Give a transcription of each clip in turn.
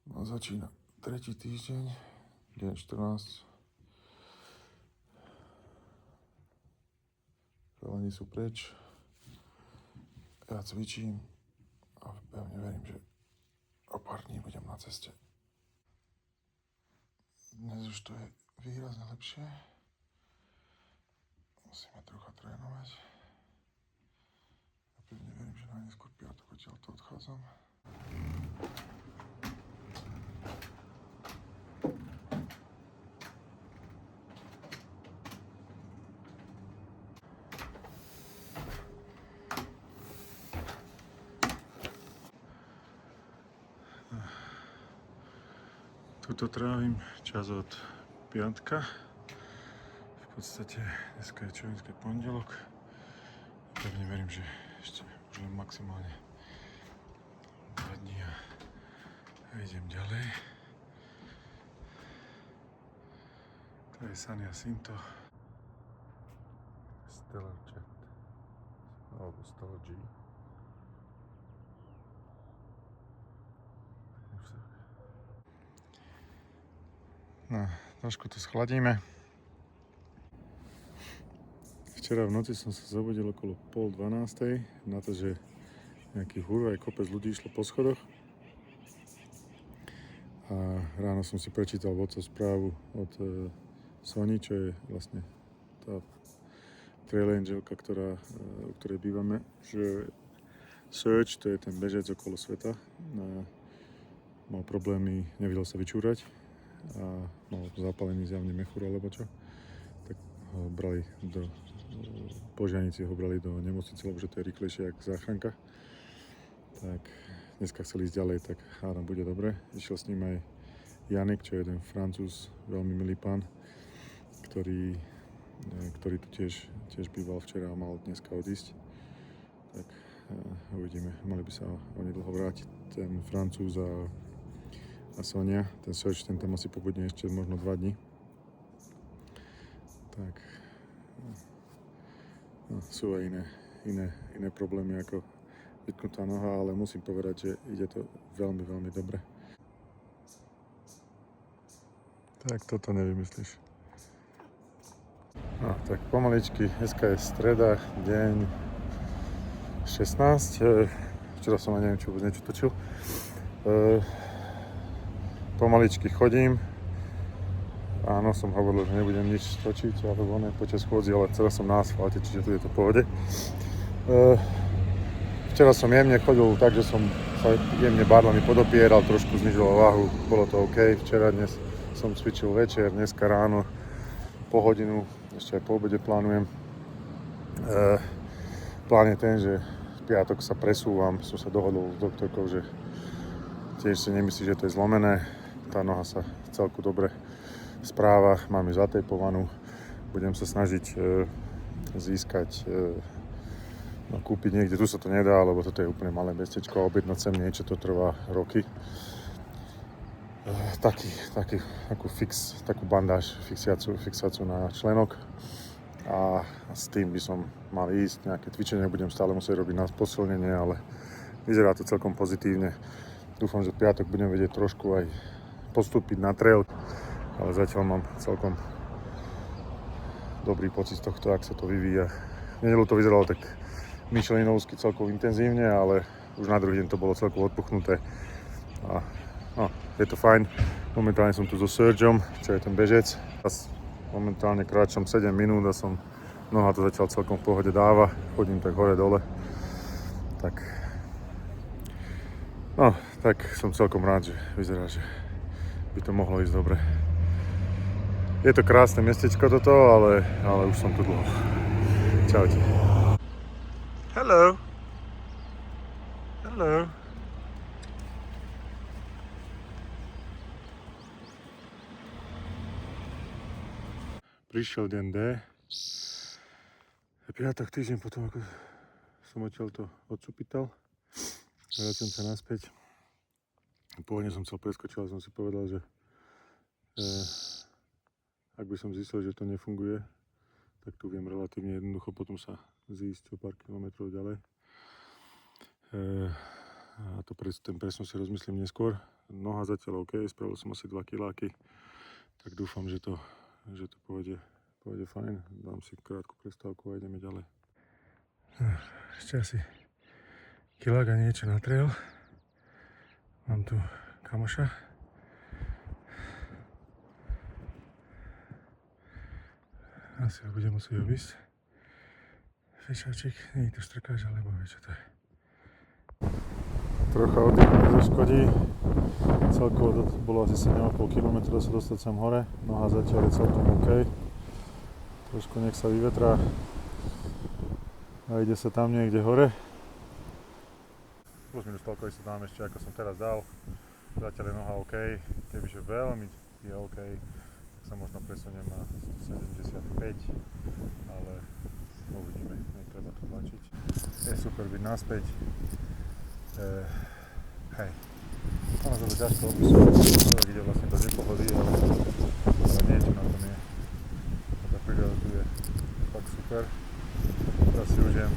No, začína tretí týždeň, deň 14. Chalani sú preč. Ja cvičím a pevne verím, že o pár dní budem na ceste. Dnes už to je výrazne lepšie. Musíme trocha trénovať. Ja pevne verím, že najneskôr piatok odtiaľto odchádzam. Tuto trávim čas od piatka. V podstate dneska je čo, dneska je pondelok. Pevne verím, že ešte už len maximálne 2 dní a idem ďalej. To je San Jacinto. Stellar Jet. Alebo Stellar G. No, trošku to schladíme. Včera v noci som sa zobudil okolo 11:30 na to, že nejaký hurvaj kopec ľudí išlo po schodoch. A ráno som si prečítal WhatsApp správu od Sony, čo je vlastne tá trail angelka, u ktorej bývame, že Search, to je ten bežec okolo sveta, mal problémy, nevedel sa vyčúrať a mal zapálený zjavne mechúr alebo čo, tak ho brali požiarníci ho brali do nemocnice, lebo že to je rýchlejšie jak záchranka. Tak dneska chceli ísť ďalej, tak hádam, bude dobre. Išiel s ním aj Janek, čo je jeden Francúz, veľmi milý pán, ktorý tu tiež býval včera a mal dneska odísť. Tak uvidíme, mali by sa onedlho vrátiť ten Francúz a Sonia. Ten Search, ten tam asi pobudne ešte možno 2 dní. Tak sú aj iné problémy ako vytknutá noha, ale musím povedať, že ide to veľmi, veľmi dobre. Tak toto nevymyslíš. No, tak pomaličky, dneska je streda, deň 16. Včera som ani neviem, čo vôbec niečo točil. Pomaličky chodím. Áno, som hovoril, že nebudem nič točiť, alebo ne počas chôdzi, ale celé som na asfalte, čiže tu je to v pohode. Včera som jemne chodil tak, že som sa jemne bardlami podopieral, trošku znižoval váhu, bolo to OK. Včera, dnes som cvičil večer, dneska ráno po hodinu, ešte aj po obede plánujem. Plán je ten, že v piatok sa presúvam, som sa dohodol s doktorkou, že tiež si nemyslí, že to je zlomené. Tá noha sa celku dobre správa, mám ju zatejpovanú. Budem sa snažiť získať, kúpiť niekde, tu sa to nedá, lebo toto je úplne malé mestečko a objednať sem niečo, to trvá roky. Takú bandáž, fixáciu na členok a s tým by som mal ísť. Nejaké cvičenie budem stále musieť robiť na posilnenie, ale vyzerá to celkom pozitívne. Dúfam, že v piatok budem vedieť trošku aj postúpiť na trail, ale zatiaľ mám celkom dobrý pocit z tohto, ak sa to vyvíja. V nedeľu to vyzeralo tak myšelinovsky celkom intenzívne, ale už na druhý deň to bolo celkom odpuchnuté. A je to fajn. Momentálne som tu so Sergeom, čo je ten bežec. Momentálne kráčam 7 minút a noha to zatiaľ celkom v pohode dáva. Chodím tak hore dole. Tak som celkom rád, že vyzerá, že by to mohlo ísť dobre. Je to krásne mestečko toto, ale už som tu dlho. Čaute. Hello. Hello. Prišiel deň D. Piatok týždeň potom, ako som odtiaľto odcupital. Vraciam sa naspäť. Pôvodne som chcel preskočiť, ale som si povedal, že ak by som zistil, že to nefunguje, tak tu viem relatívne jednoducho potom sa zísť o pár kilometrov ďalej. A ten presun si rozmyslím neskôr. Noha zatiaľ OK, spravil som asi 2 kiláky, tak dúfam, že to pôjde fajn. Dám si krátku prestávku a ideme ďalej. Ešte asi kilák a niečo na trail. Mám tu kamoša. Asi ho budem musieť obísť. Fešáčik, nie je to štrkáč, alebo vie čo to je. Trocha oddychu nezaškodí. Celkovo to bolo asi 7,5 km sa dostať sem hore. Noha zatiaľ je celkom OK. Trošku nech sa vyvetrá. A ide sa tam niekde hore. Plus minus toľko sa dám ešte ako som teraz dal. Zatiaľ je noha OK. Kebyže veľmi je OK, tak sa možno presuniem na 175. Ale uvidíme, netreba to tlačiť. Je super byť naspäť. Hej. Ono to bude ťažko opisovať, človek ide vlastne do nepohody, ale niečo na tom je. Tá príroda tu je fakt super. Teraz si užijem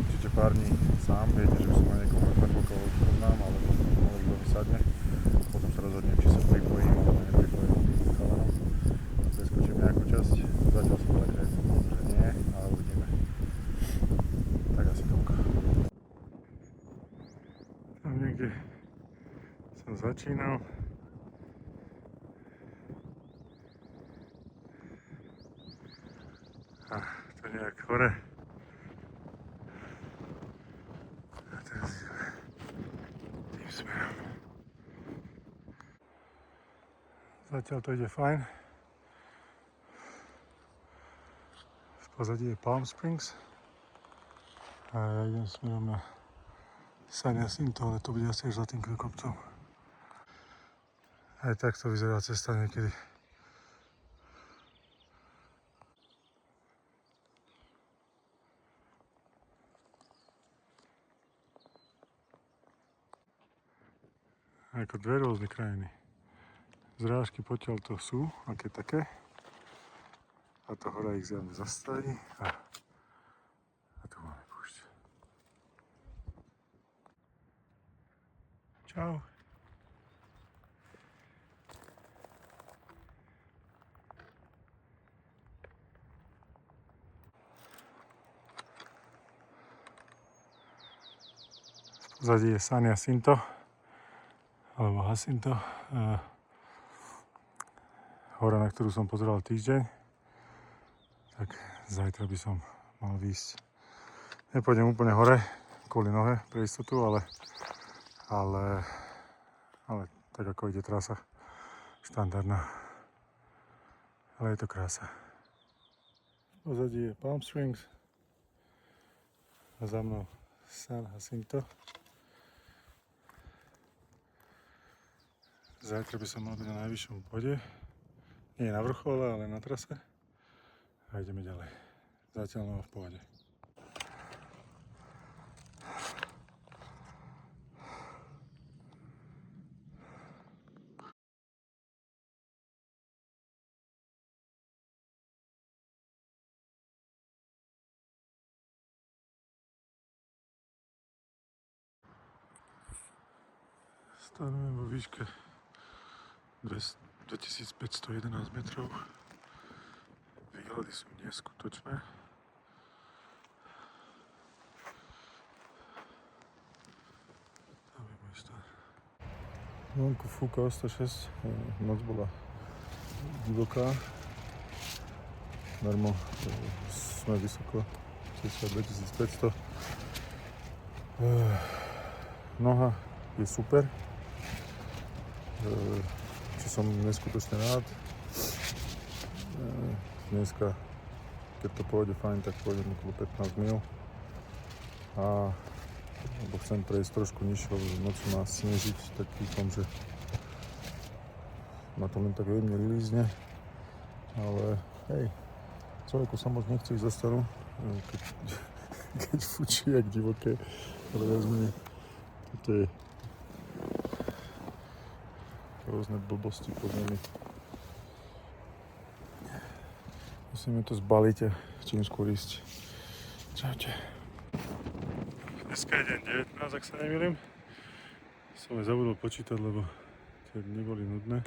určite pár dní sám, viete, že by som mal niekoho odparku, koho už poznám, alebo kto mi sadne. Potom sa rozhodnem, či sa pripojím, alebo nepripojím k chalanom. Preskočím nejakú časť, zatiaľ som tak, že nie, ale uvidíme. Tak asi toľko. Tam niekde som začínal. A to nejak hore. A teraz ideme tým smerom. Zatiaľ to ide fajn. V pozadí je Palm Springs. A ja idem smerom na San Jacinto, ale to bude asi až za tým kopcom. Aj takto vyzerá cesta niekedy. Ako dve rôzne krajiny. Zrážky potiaľ to sú, aké také. A to hora ich zjavne zastaví. A tu máme púšť. Čau. V pozadí je San Jacinto, alebo Jacinto. Hora, na ktorú som pozeral týždeň. Tak zajtra by som mal výjsť. Nepôjdem úplne hore, kvôli nohe, pre istotu, ale tak ako ide trasa, štandardná. Ale je to krása. V pozadí je Palm Springs a za mnou San Jacinto. Zajtra by som mal byť na najvyššom bode. Nie na vrchole, ale na trase. A ideme ďalej. Zatiaľ no v pohode. Stanujeme vo výške 2511 metrov. Výhľady sú neskutočné. Tam je môj štát. Vonku fúka 106, noc bola divoká. Darmo sme vysoko, cez 2500. Noha je super. Čo som neskutočne rád. Dneska, keď to pôjde fajn, tak pôjdem okolo 15 mil. Lebo chcem prejsť trošku nižšie, lebo nocu má snežiť, tak dúfam, že ma to len tak jemne vylízne. Ale hej, človeku sa moc nechce ísť za stranu, keď fučí jak divoké. Ale vezme, toto je rôzne blbosti pod nami. Musíme to zbaliť a čím skôr ísť. Čaute. Dneska je deň 19, ak sa nemýlim. Som aj zabudol počítať, lebo tie dni boli nudné.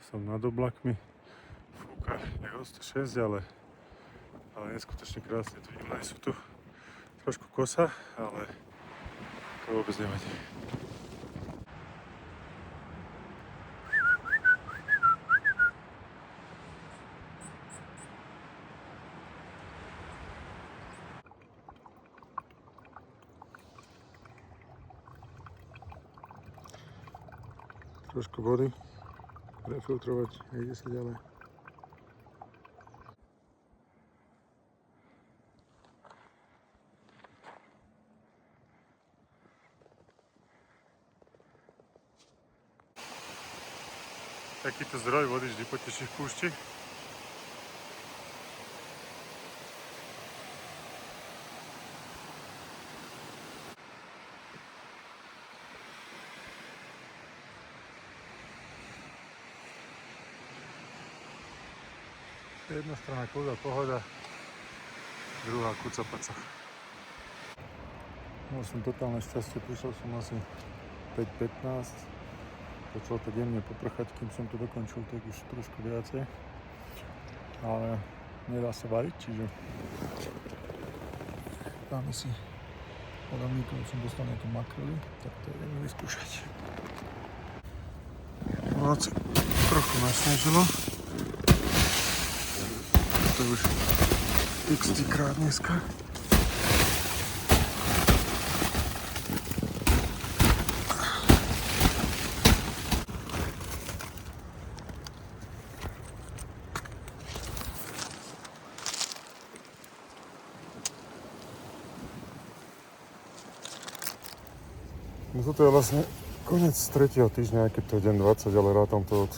Som nad oblakmi. Fúka jak o 106, ale neskutočne krásne tu vidím. Sú tu trošku kosa, ale to vôbec nevadí. Trošku vody, prefiltrovať a ide sa ďalej. Takýto zdroj vody vždy poteší v púšti. Jedna strana kľuda, pohoda, druhá kucapaca. Mal som totálne šťastie, prišiel som asi 5:15. Začalo to jemne poprchať, kým som to dokončil, tak už trošku viacej. Ale nedá sa variť, čiže dáme si podavníkov, som dostal nejaké makrely, tak to ideme vyskúšať. No, trochu nasnežilo. To už x krát dneska. No toto je vlastne koniec 3. týždňa, keď to je deň 20, ale rátam to od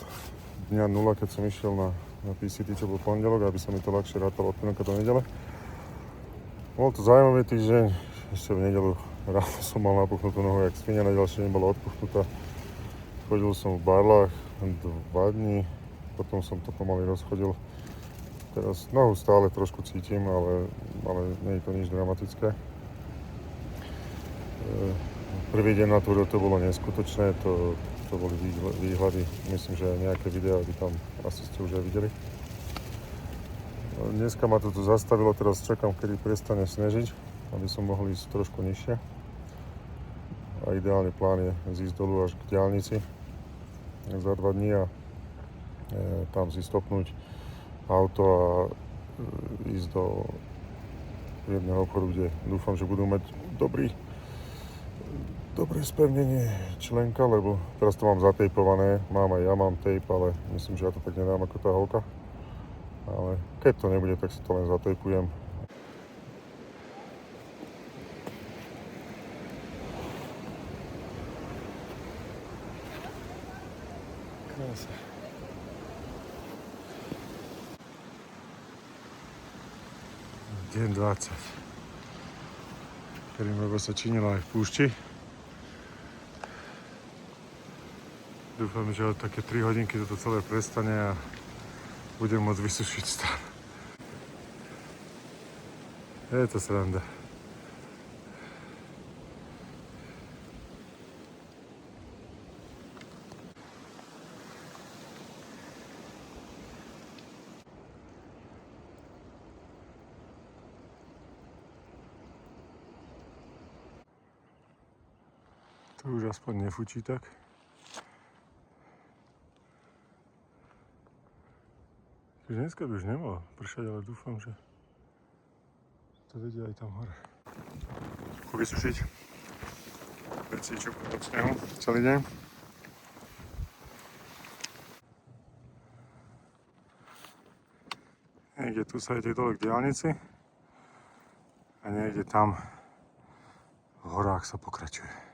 dňa 0, keď som išiel na PCT, čo bol pondelok, aby sa mi to ľahšie rátalo od pondelka do nedele. Bol to zaujímavý týždeň, ešte v nedelu ráno som mal napuchnutú nohu, jak svinia, na ďalšie nebola odpuchnutá. Chodil som v barlách 2 dní, potom som to pomaly rozchodil. Teraz nohu stále trošku cítim, ale nie je to nič dramatické. Prvý deň na túre to bolo neskutočné, to boli výhľady, myslím, že aj nejaké videá by tam asi ste už aj videli. Dneska ma to tu zastavilo, teraz čakám, kedy prestane snežiť, aby som mohol ísť trošku nižšie. A ideálny plán je zísť dolu až k diaľnici za 2 dní a tam si stopnúť auto a ísť do jedného obchodu, kde dúfam, že budú mať dobré spevnenie členka, lebo teraz to mám zatejpované, ja mám tejp, ale myslím, že ja to tak nedám ako tá holka. Ale keď to nebude, tak si to len zatejpujem. Krása. Deň 20. Lebo sa činila aj v púšti. Dúfam, že od také 3 hodinky toto celé prestane a budem môcť vysušiť stan. Je to sranda. Tu už aspoň nefučí tak. Dneska by už nemalo pršať, ale dúfam, že to vedia aj tam hore. Trochu vysušiť veci, čo budú od snehu celý deň. Niekde tu sa ide dole k diaľnici a niekde tam v horách sa pokračuje.